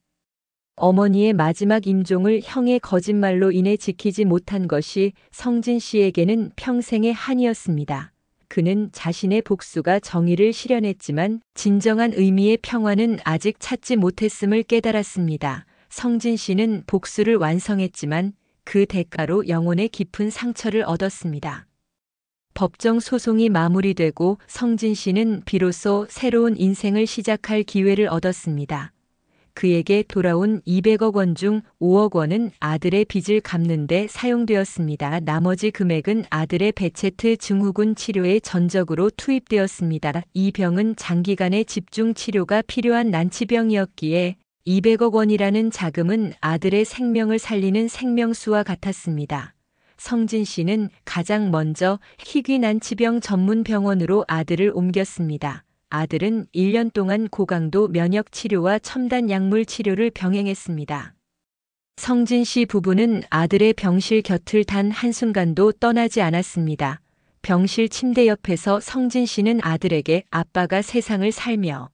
어머니의 마지막 임종을 형의 거짓말로 인해 지키지 못한 것이 성진 씨에게는 평생의 한이었습니다. 그는 자신의 복수가 정의를 실현했지만 진정한 의미의 평화는 아직 찾지 못했음을 깨달았습니다. 성진 씨는 복수를 완성했지만 그 대가로 영혼의 깊은 상처를 얻었습니다. 법정 소송이 마무리되고 성진 씨는 비로소 새로운 인생을 시작할 기회를 얻었습니다. 그에게 돌아온 200억 원 중 5억 원은 아들의 빚을 갚는 데 사용되었습니다. 나머지 금액은 아들의 베체트 증후군 치료에 전적으로 투입되었습니다. 이 병은 장기간의 집중 치료가 필요한 난치병이었기에 200억 원이라는 자금은 아들의 생명을 살리는 생명수와 같았습니다. 성진 씨는 가장 먼저 희귀 난치병 전문 병원으로 아들을 옮겼습니다. 아들은 1년 동안 고강도 면역 치료와 첨단 약물 치료를 병행했습니다. 성진 씨 부부는 아들의 병실 곁을 단 한순간도 떠나지 않았습니다. 병실 침대 옆에서 성진 씨는 아들에게 아빠가 세상을 살며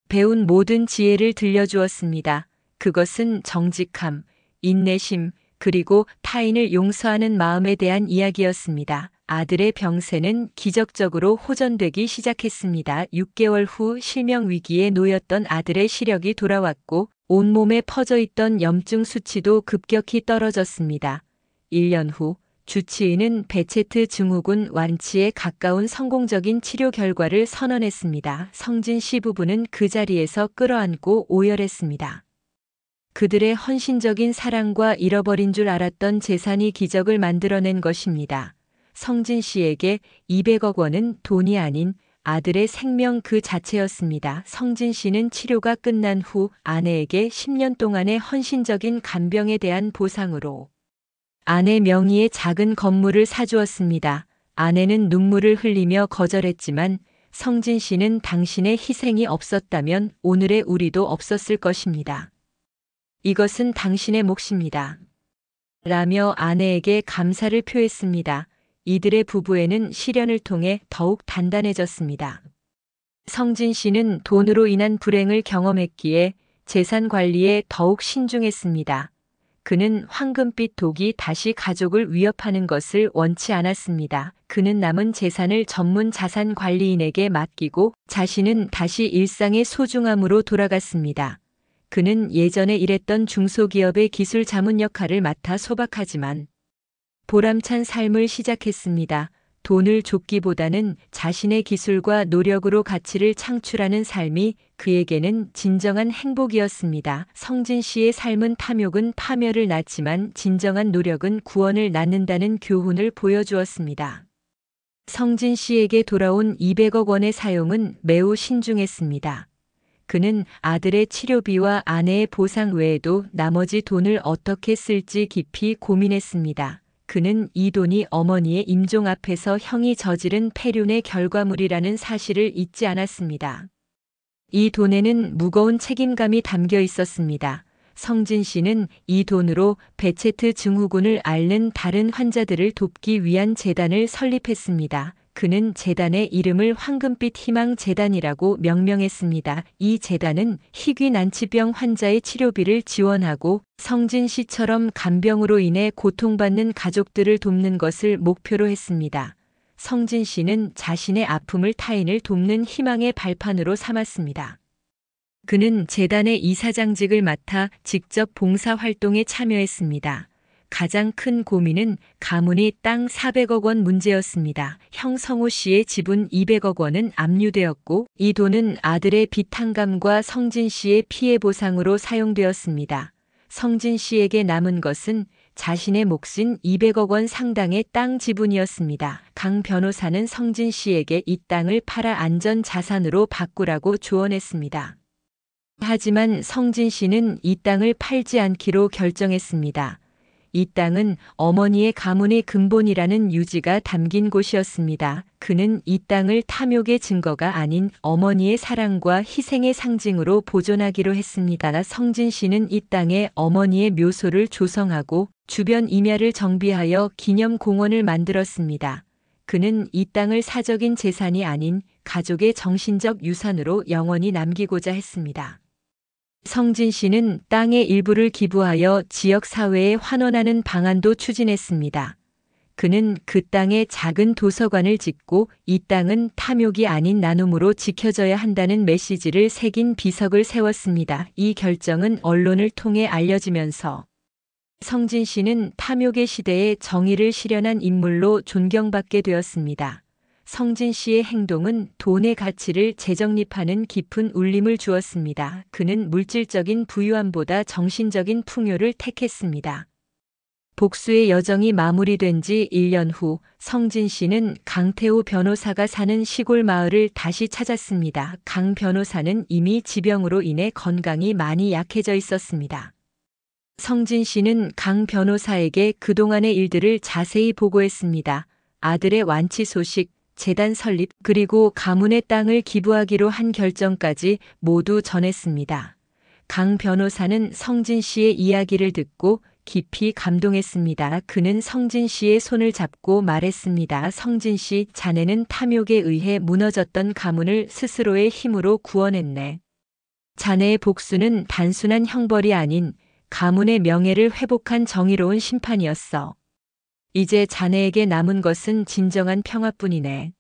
배운 모든 지혜를 들려주었습니다. 그것은 정직함, 인내심, 그리고 타인을 용서하는 마음에 대한 이야기였습니다. 아들의 병세는 기적적으로 호전되기 시작했습니다. 6개월 후 실명 위기에 놓였던 아들의 시력이 돌아왔고 온몸에 퍼져 있던 염증 수치도 급격히 떨어졌습니다. 1년 후 주치의는 베체트 증후군 완치에 가까운 성공적인 치료 결과를 선언했습니다. 성진 씨 부부는 그 자리에서 끌어안고 오열했습니다. 그들의 헌신적인 사랑과 잃어버린 줄 알았던 재산이 기적을 만들어낸 것입니다. 성진 씨에게 200억 원은 돈이 아닌 아들의 생명 그 자체였습니다. 성진 씨는 치료가 끝난 후 아내에게 10년 동안의 헌신적인 간병에 대한 보상으로 아내 명의의 작은 건물을 사주었습니다. 아내는 눈물을 흘리며 거절했지만 성진 씨는 당신의 희생이 없었다면 오늘의 우리도 없었을 것입니다. 이것은 당신의 몫입니다. 라며 아내에게 감사를 표했습니다. 이들의 부부애는 시련을 통해 더욱 단단해졌습니다. 성진 씨는 돈으로 인한 불행을 경험했기에 재산 관리에 더욱 신중했습니다. 그는 황금빛 독이 다시 가족을 위협하는 것을 원치 않았습니다. 그는 남은 재산을 전문 자산 관리인에게 맡기고 자신은 다시 일상의 소중함으로 돌아갔습니다. 그는 예전에 일했던 중소기업의 기술 자문 역할을 맡아 소박하지만 보람찬 삶을 시작했습니다. 돈을 쫓기보다는 자신의 기술과 노력으로 가치를 창출하는 삶이 그에게는 진정한 행복이었습니다. 성진 씨의 삶은 탐욕은 파멸을 낳지만 진정한 노력은 구원을 낳는다는 교훈을 보여주었습니다. 성진 씨에게 돌아온 200억 원의 사용은 매우 신중했습니다. 그는 아들의 치료비와 아내의 보상 외에도 나머지 돈을 어떻게 쓸지 깊이 고민했습니다. 그는 이 돈이 어머니의 임종 앞에서 형이 저지른 폐륜의 결과물이라는 사실을 잊지 않았습니다. 이 돈에는 무거운 책임감이 담겨 있었습니다. 성진 씨는 이 돈으로 베체트 증후군을 앓는 다른 환자들을 돕기 위한 재단을 설립했습니다. 그는 재단의 이름을 황금빛 희망 재단이라고 명명했습니다. 이 재단은 희귀 난치병 환자의 치료비를 지원하고 성진 씨처럼 간병으로 인해 고통받는 가족들을 돕는 것을 목표로 했습니다. 성진 씨는 자신의 아픔을 타인을 돕는 희망의 발판으로 삼았습니다. 그는 재단의 이사장직을 맡아 직접 봉사활동에 참여했습니다. 가장 큰 고민은 가문이 땅 400억 원 문제였습니다. 형 성호 씨의 지분 200억 원은 압류되었고 이 돈은 아들의 비탄감과 성진 씨의 피해 보상으로 사용되었습니다. 성진 씨에게 남은 것은 자신의 몫인 200억 원 상당의 땅 지분이었습니다. 강 변호사는 성진 씨에게 이 땅을 팔아 안전 자산으로 바꾸라고 조언했습니다. 하지만 성진 씨는 이 땅을 팔지 않기로 결정했습니다. 이 땅은 어머니의 가문의 근본이라는 유지가 담긴 곳이었습니다. 그는 이 땅을 탐욕의 증거가 아닌 어머니의 사랑과 희생의 상징으로 보존하기로 했습니다. 성진 씨는 이 땅에 어머니의 묘소를 조성하고 주변 임야를 정비하여 기념 공원을 만들었습니다. 그는 이 땅을 사적인 재산이 아닌 가족의 정신적 유산으로 영원히 남기고자 했습니다. 성진 씨는 땅의 일부를 기부하여 지역 사회에 환원하는 방안도 추진했습니다. 그는 그 땅에 작은 도서관을 짓고 이 땅은 탐욕이 아닌 나눔으로 지켜져야 한다는 메시지를 새긴 비석을 세웠습니다. 이 결정은 언론을 통해 알려지면서 성진 씨는 탐욕의 시대에 정의를 실현한 인물로 존경받게 되었습니다. 성진 씨의 행동은 돈의 가치를 재정립하는 깊은 울림을 주었습니다. 그는 물질적인 부유함보다 정신적인 풍요를 택했습니다. 복수의 여정이 마무리된 지 1년 후 성진 씨는 강태호 변호사가 사는 시골 마을을 다시 찾았습니다. 강 변호사는 이미 지병으로 인해 건강이 많이 약해져 있었습니다. 성진 씨는 강 변호사에게 그동안의 일들을 자세히 보고했습니다. 아들의 완치 소식, 재단 설립, 그리고 가문의 땅을 기부하기로 한 결정까지 모두 전했습니다. 강 변호사는 성진 씨의 이야기를 듣고 깊이 감동했습니다. 그는 성진 씨의 손을 잡고 말했습니다. 성진 씨, 자네는 탐욕에 의해 무너졌던 가문을 스스로의 힘으로 구원했네. 자네의 복수는 단순한 형벌이 아닌 가문의 명예를 회복한 정의로운 심판이었어. 이제 자네에게 남은 것은 진정한 평화뿐이네.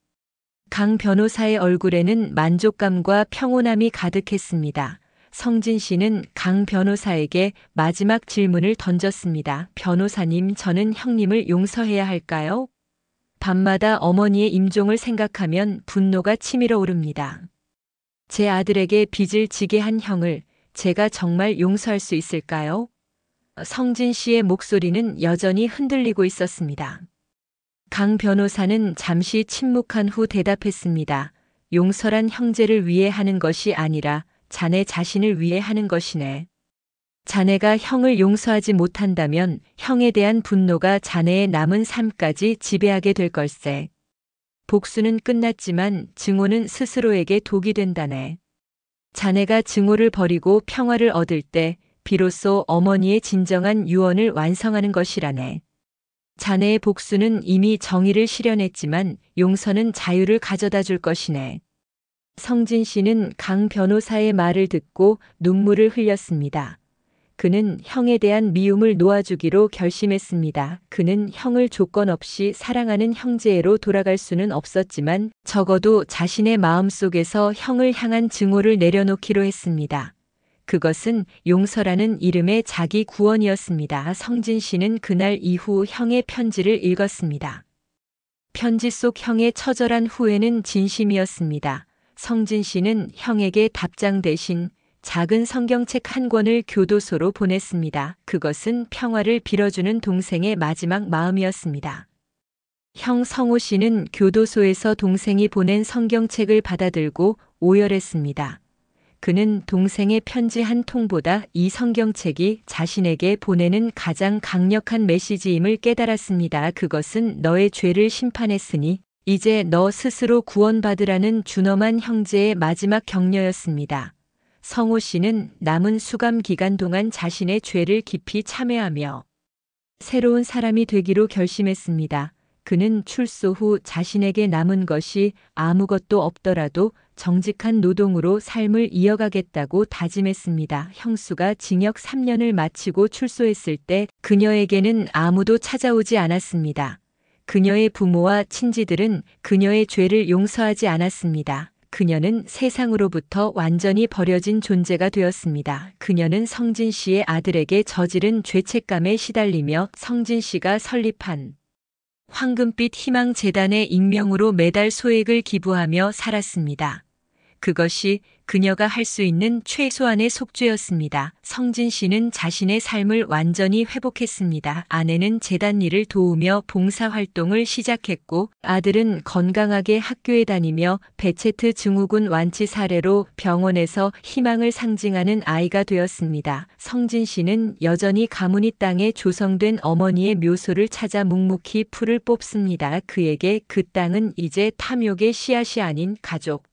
강 변호사의 얼굴에는 만족감과 평온함이 가득했습니다. 성진 씨는 강 변호사에게 마지막 질문을 던졌습니다. 변호사님, 저는 형님을 용서해야 할까요? 밤마다 어머니의 임종을 생각하면 분노가 치밀어 오릅니다. 제 아들에게 빚을 지게 한 형을 제가 정말 용서할 수 있을까요? 성진 씨의 목소리는 여전히 흔들리고 있었습니다. 강 변호사는 잠시 침묵한 후 대답했습니다. 용서란 형제를 위해 하는 것이 아니라 자네 자신을 위해 하는 것이네. 자네가 형을 용서하지 못한다면 형에 대한 분노가 자네의 남은 삶까지 지배하게 될 걸세. 복수는 끝났지만 증오는 스스로에게 독이 된다네. 자네가 증오를 버리고 평화를 얻을 때 비로소 어머니의 진정한 유언을 완성하는 것이라네. 자네의 복수는 이미 정의를 실현했지만 용서는 자유를 가져다 줄 것이네. 성진 씨는 강 변호사의 말을 듣고 눈물을 흘렸습니다. 그는 형에 대한 미움을 놓아주기로 결심했습니다. 그는 형을 조건 없이 사랑하는 형제로 돌아갈 수는 없었지만 적어도 자신의 마음속에서 형을 향한 증오를 내려놓기로 했습니다. 그것은 용서라는 이름의 자기 구원이었습니다. 성진 씨는 그날 이후 형의 편지를 읽었습니다. 편지 속 형의 처절한 후회는 진심이었습니다. 성진 씨는 형에게 답장 대신 작은 성경책 한 권을 교도소로 보냈습니다. 그것은 평화를 빌어주는 동생의 마지막 마음이었습니다. 형 성호 씨는 교도소에서 동생이 보낸 성경책을 받아들고 오열했습니다. 그는 동생의 편지 한 통보다 이 성경책이 자신에게 보내는 가장 강력한 메시지임을 깨달았습니다. 그것은 너의 죄를 심판했으니 이제 너 스스로 구원받으라는 준엄한 형제의 마지막 격려였습니다. 성호 씨는 남은 수감 기간 동안 자신의 죄를 깊이 참회하며 새로운 사람이 되기로 결심했습니다. 그는 출소 후 자신에게 남은 것이 아무것도 없더라도 정직한 노동으로 삶을 이어가겠다고 다짐했습니다. 형수가 징역 3년을 마치고 출소했을 때 그녀에게는 아무도 찾아오지 않았습니다. 그녀의 부모와 친지들은 그녀의 죄를 용서하지 않았습니다. 그녀는 세상으로부터 완전히 버려진 존재가 되었습니다. 그녀는 성진 씨의 아들에게 저지른 죄책감에 시달리며 성진 씨가 설립한 황금빛 희망재단의 익명으로 매달 소액을 기부하며 살았습니다. 그것이 그녀가 할 수 있는 최소한의 속죄였습니다. 성진 씨는 자신의 삶을 완전히 회복했습니다. 아내는 재단 일을 도우며 봉사활동을 시작했고 아들은 건강하게 학교에 다니며 베체트 증후군 완치 사례로 병원에서 희망을 상징하는 아이가 되었습니다. 성진 씨는 여전히 가문이 땅에 조성된 어머니의 묘소를 찾아 묵묵히 풀을 뽑습니다. 그에게 그 땅은 이제 탐욕의 씨앗이 아닌 가족,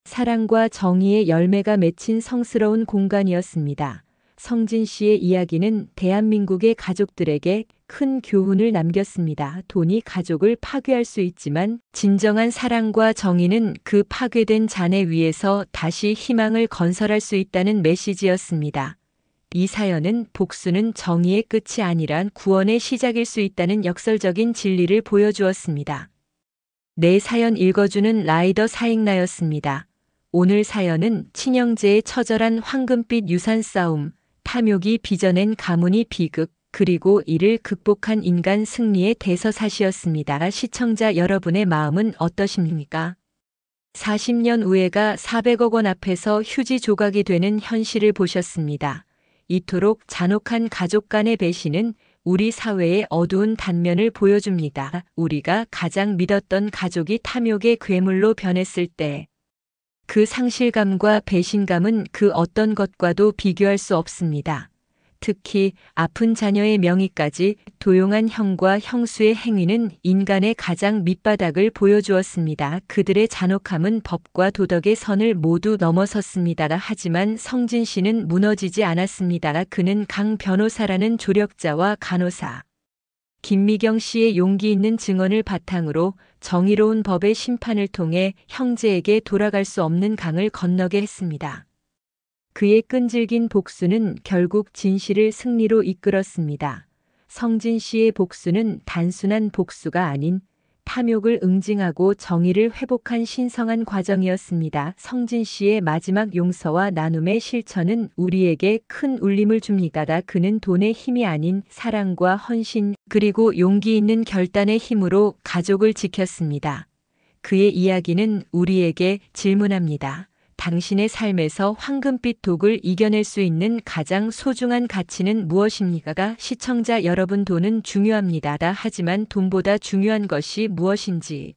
사랑과 정의의 열매가 맺힌 성스러운 공간이었습니다. 성진 씨의 이야기는 대한민국의 가족들에게 큰 교훈을 남겼습니다. 돈이 가족을 파괴할 수 있지만 진정한 사랑과 정의는 그 파괴된 잔해 위에서 다시 희망을 건설할 수 있다는 메시지였습니다. 이 사연은 복수는 정의의 끝이 아니라 구원의 시작일 수 있다는 역설적인 진리를 보여주었습니다. 내 사연 읽어주는 라이더 사익나였습니다. 오늘 사연은 친형제의 처절한 황금빛 유산 싸움, 탐욕이 빚어낸 가문이 비극, 그리고 이를 극복한 인간 승리의 대서사시였습니다. 시청자 여러분의 마음은 어떠십니까? 40년 우애가 400억 원 앞에서 휴지 조각이 되는 현실을 보셨습니다. 이토록 잔혹한 가족 간의 배신은 우리 사회의 어두운 단면을 보여줍니다. 우리가 가장 믿었던 가족이 탐욕의 괴물로 변했을 때 그 상실감과 배신감은 그 어떤 것과도 비교할 수 없습니다. 특히 아픈 자녀의 명의까지 도용한 형과 형수의 행위는 인간의 가장 밑바닥을 보여주었습니다. 그들의 잔혹함은 법과 도덕의 선을 모두 넘어섰습니다. 하지만 성진 씨는 무너지지 않았습니다. 그는 강 변호사라는 조력자와 간호사 김미경 씨의 용기 있는 증언을 바탕으로 정의로운 법의 심판을 통해 형제에게 돌아갈 수 없는 강을 건너게 했습니다. 그의 끈질긴 복수는 결국 진실을 승리로 이끌었습니다. 성진 씨의 복수는 단순한 복수가 아닌 탐욕을 응징하고 정의를 회복한 신성한 과정이었습니다. 성진 씨의 마지막 용서와 나눔의 실천은 우리에게 큰 울림을 줍니다. 그는 돈의 힘이 아닌 사랑과 헌신 그리고 용기 있는 결단의 힘으로 가족을 지켰습니다. 그의 이야기는 우리에게 질문합니다. 당신의 삶에서 황금빛 독을 이겨낼 수 있는 가장 소중한 가치는 무엇입니까? 시청자 여러분, 돈은 중요합니다. 하지만 돈보다 중요한 것이 무엇인지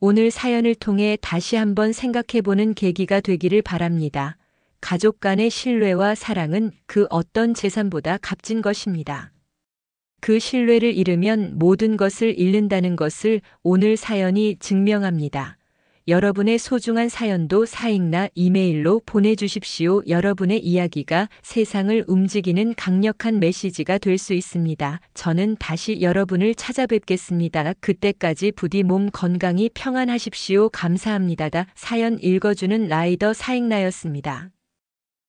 오늘 사연을 통해 다시 한번 생각해보는 계기가 되기를 바랍니다. 가족 간의 신뢰와 사랑은 그 어떤 재산보다 값진 것입니다. 그 신뢰를 잃으면 모든 것을 잃는다는 것을 오늘 사연이 증명합니다. 여러분의 소중한 사연도 사익나 이메일로 보내주십시오. 여러분의 이야기가 세상을 움직이는 강력한 메시지가 될 수 있습니다. 저는 다시 여러분을 찾아뵙겠습니다. 그때까지 부디 몸 건강히 평안하십시오. 감사합니다. 사연 읽어주는 라이더 사익나였습니다.